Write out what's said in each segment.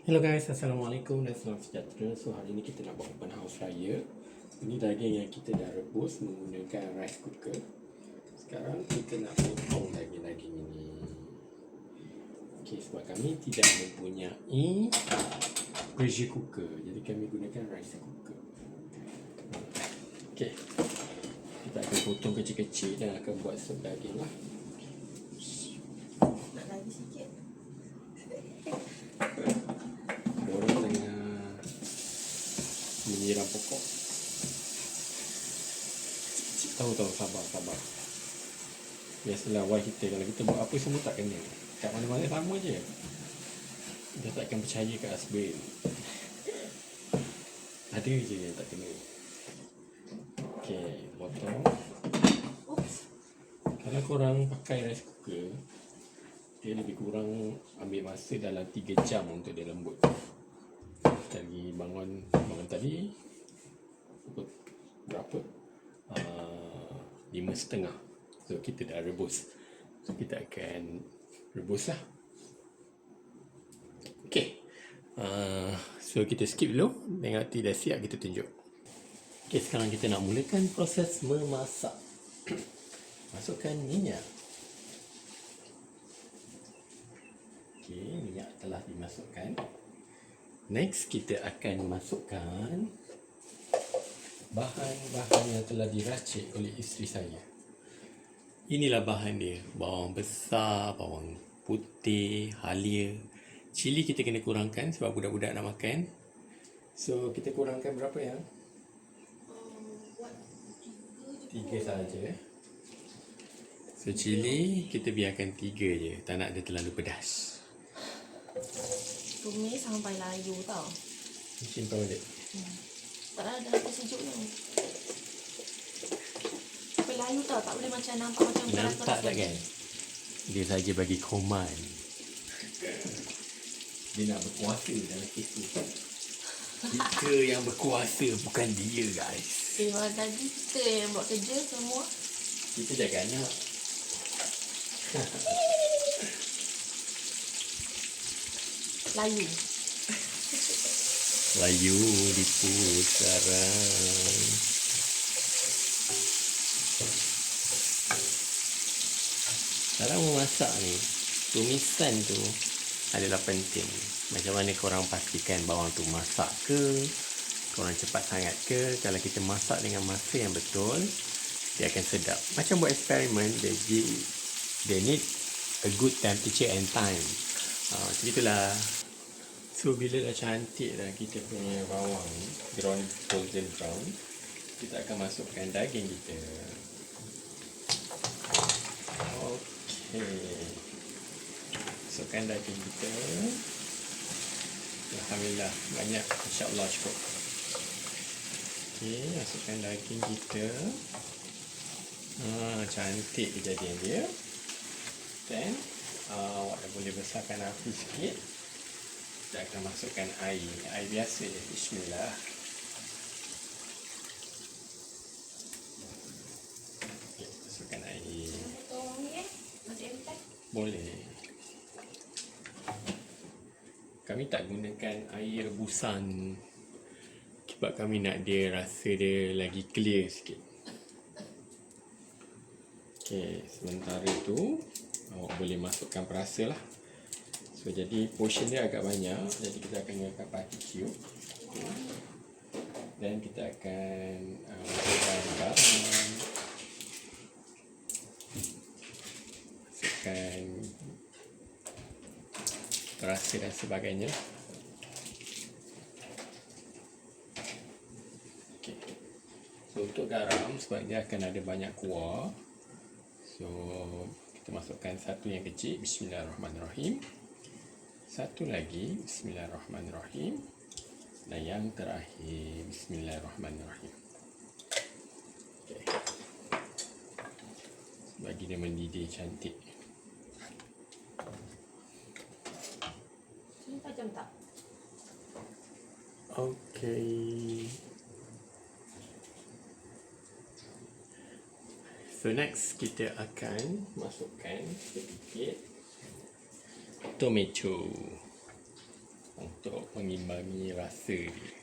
Hello guys, Assalamualaikum dan salam sejahtera. So hari ini kita nak buat open house raya. Ini daging yang kita dah rebus menggunakan rice cooker. Sekarang kita nak potong daging-daging ini. Okey, sebab kami tidak mempunyai pressure cooker, jadi kami gunakan rice cooker. Okey, kita akan potong kecil-kecil dan akan buat sup daging lah. Nak lagi sikit. Orang tengah menyiram pokok. Tahu sabar. Biasalah wife kita, kalau kita buat apa semua tak kena. Kat mana-mana sama je. Dia takkan percaya kat husband. Ada je yang tak kena. Okay, potong. Oops. Kalau korang pakai rice cooker, dia lebih kurang ambil masa dalam 3 jam untuk dia lembut. Tadi bangun tadi pukul berapa? 5.30. So kita dah rebus. So kita akan rebus lah. Okay. So kita skip dulu. Tengok tidak siap kita tunjuk. Okay, sekarang kita nak mulakan proses memasak. Masukkan minyak. Okay, minyak telah dimasukkan. Next, kita akan masukkan bahan-bahan yang telah diracik oleh isteri saya. Inilah bahan dia. Bawang besar, bawang putih, halia. Cili kita kena kurangkan sebab budak-budak nak makan. So, kita kurangkan berapa ya? Buat 3 saja. So, cili kita biarkan 3 je. Tak nak dia terlalu pedas. tumis sampai layu tau. Simpan balik. Tak ada api sejuk ni. Sampai layu tau. Tak boleh macam nampak macam Nampak tak kan? Dia saja bagi command. Dia nak berkuasa dalam kes tu. Kita yang berkuasa, bukan dia guys. Memang tadi kita yang buat kerja semua. Kita jaga anak. Layu. Layu di pusaran. Dalam memasak ni, tumisan tu adalah penting. Macam mana korang pastikan bawang tu masak ke, korang cepat sangat ke. Kalau kita masak dengan masa yang betul, dia akan sedap. Macam buat eksperimen, they need a good temperature and time. Macam itulah. So bila dah cantik dah kita punya bawang golden brown, kita akan masukkan daging kita. Okey, masukkan daging kita. Alhamdulillah, banyak, insyaAllah cukup. Okey, masukkan daging kita. Cantik kejadian dia. Then awak dah boleh besarkan api sikit. Kita akan masukkan air biasa je. Bismillah. Okay, masukkan air. Potong ni masih empty. Boleh. Kami tak gunakan air rebusan sebab kami nak dia rasa dia lagi clear sikit. Okay, sementara itu awak boleh masukkan perasa lah. So, jadi portion dia agak banyak. Jadi kita akan gunakan party cube. Dan kita akan masukkan garam. Masukkan perasa dan sebagainya. Okay. So, untuk garam sebab dia akan ada banyak kuah. So, kita masukkan satu yang kecil. Bismillahirrahmanirrahim. Satu lagi, bismillahirrahmanirrahim. Dan yang terakhir, bismillahirrahmanirrahim. Okay. Bagi dia mendidih cantik. Sini tajam tak? Okay. So next kita akan masukkan sedikit tomato. untuk mengimbangi rasa dia.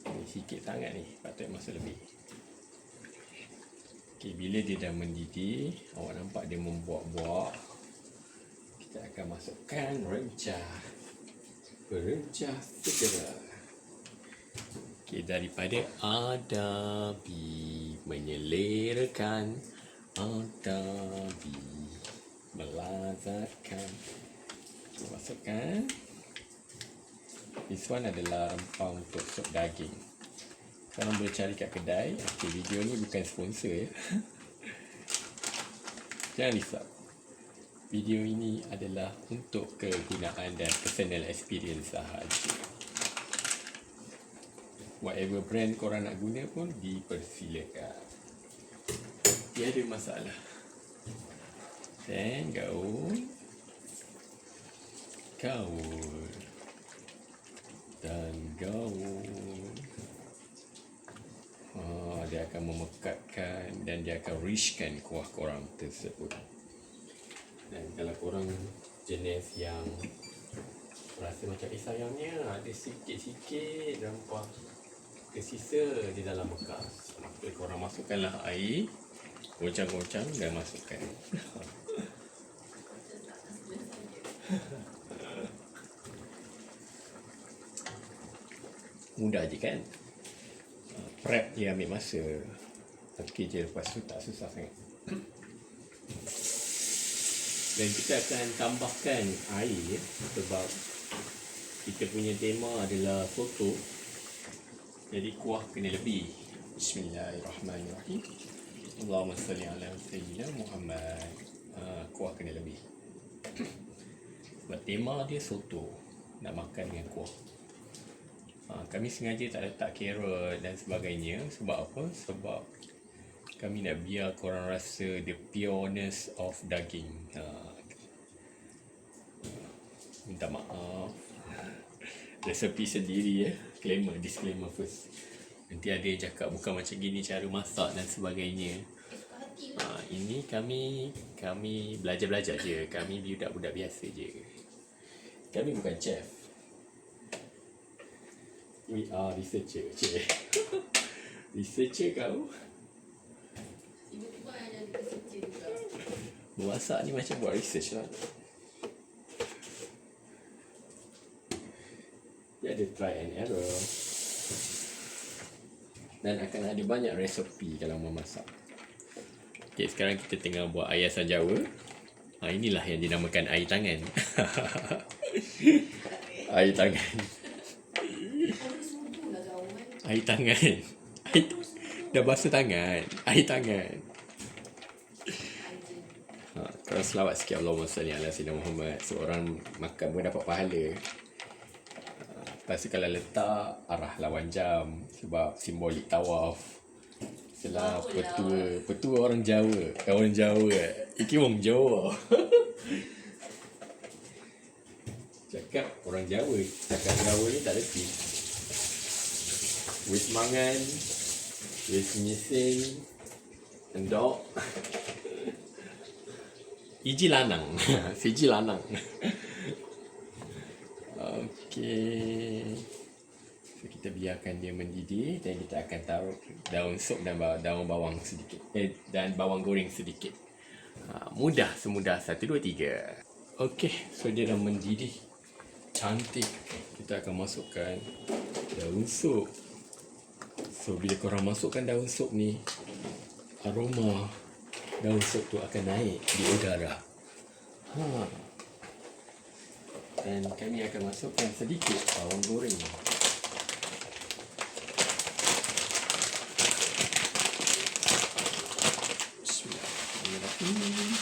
Ni sikit sangat ni, patut masuk lebih. Okey, bila dia dah mendidih, awak nampak dia membuak-buak, kita akan masukkan rencah. Berencah segera. Okey, daripada adabi, menyelerakan, adabi, melazatkan. Kita masukkan. This one adalah rempah untuk sup daging. Korang boleh cari kat kedai. Okay, video ni bukan sponsor ya. Jangan risau. Video ini adalah untuk kegunaan dan personal experience sahaja. Whatever brand korang nak guna pun dipersilakan. Tiada masalah. Dan gaul. Gaul. Dan gaul. Dia akan memekatkan dan dia akan richkan kuah korang tersebut. Dan kalau korang jenis yang rasa macam sayangnya ada sikit-sikit rempah tersisa di dalam bekas, maka korang masukkanlah air, goncang-goncang dan masukkan. Mudah je kan? Prep dia ambil masa. Okey je, lepas tu tak susah sangat. Dan kita akan tambahkan air sebab kita punya tema adalah soto. Jadi kuah kena lebih. Bismillahirrahmanirrahim. Allahumma salli ala sayyidina Muhammad. Kuah kena lebih. Sebab tema dia soto, nak makan dengan kuah. Kami sengaja tak letak carrot dan sebagainya. Sebab apa? Sebab kami nak biar korang rasa the pureness of daging. Minta maaf. Resepi sendiri ya. Disclaimer first. Nanti ada yang cakap bukan macam gini cara masak dan sebagainya. Ini kami belajar-belajar je. Kami budak-budak biasa je. Kami bukan chef. We are researcher. Researcher kau. Tiba-tiba ada researcher juga. Masak ni macam buat research lah. Dia ada try and error. Dan akan ada banyak resepi kalau memasak. Okay, sekarang kita tengah buat air asam Jawa. Inilah yang dinamakan air tangan. Air tangan. Air tangan. Dah basuh tangan. Air tangan. Kalau selawat sikit Allahumma salli ala sayyidina Muhammad, seorang makan pun dapat pahala. Lepas tu kalau letak arah lawan jam, sebab simbolik tawaf. Setelah petua orang Jawa. Orang Jawa iki orang Jawa. Cakap orang Jawa, cakap Jawa ni tak reti. Wis mangan, wis mising, endok. Iji lanang. Siji lanang. Okey. So, kita biarkan dia mendidih dan kita akan taruh daun sup dan daun bawang sedikit. Dan bawang goreng sedikit. Mudah, semudah 1, 2, 3. Okey, so dia dah mendidih. Cantik. Kita akan masukkan daun sup. So bila korang masukkan daun sup ni, aroma daun sup tu akan naik di udara. Dan kami akan masukkan sedikit bawang goreng. Bismillahirrahmanirrahim.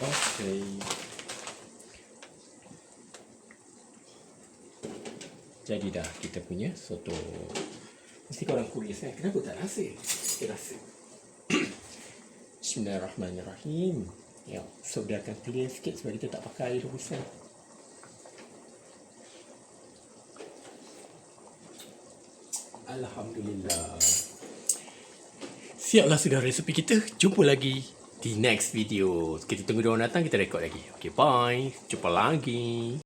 Okey. Jadi dah kita punya soto. Mesti korang curious kan? Kenapa tak rasa? Kita rasa. Bismillahirrahmanirrahim. Ya, sup dia akan clear sikit sebab kita tak pakai air rebusan. Alhamdulillah. Siaplah sudah resepi kita. Jumpa lagi di next video. Kita tunggu diorang datang, kita rekod lagi. Okay, bye. Jumpa lagi.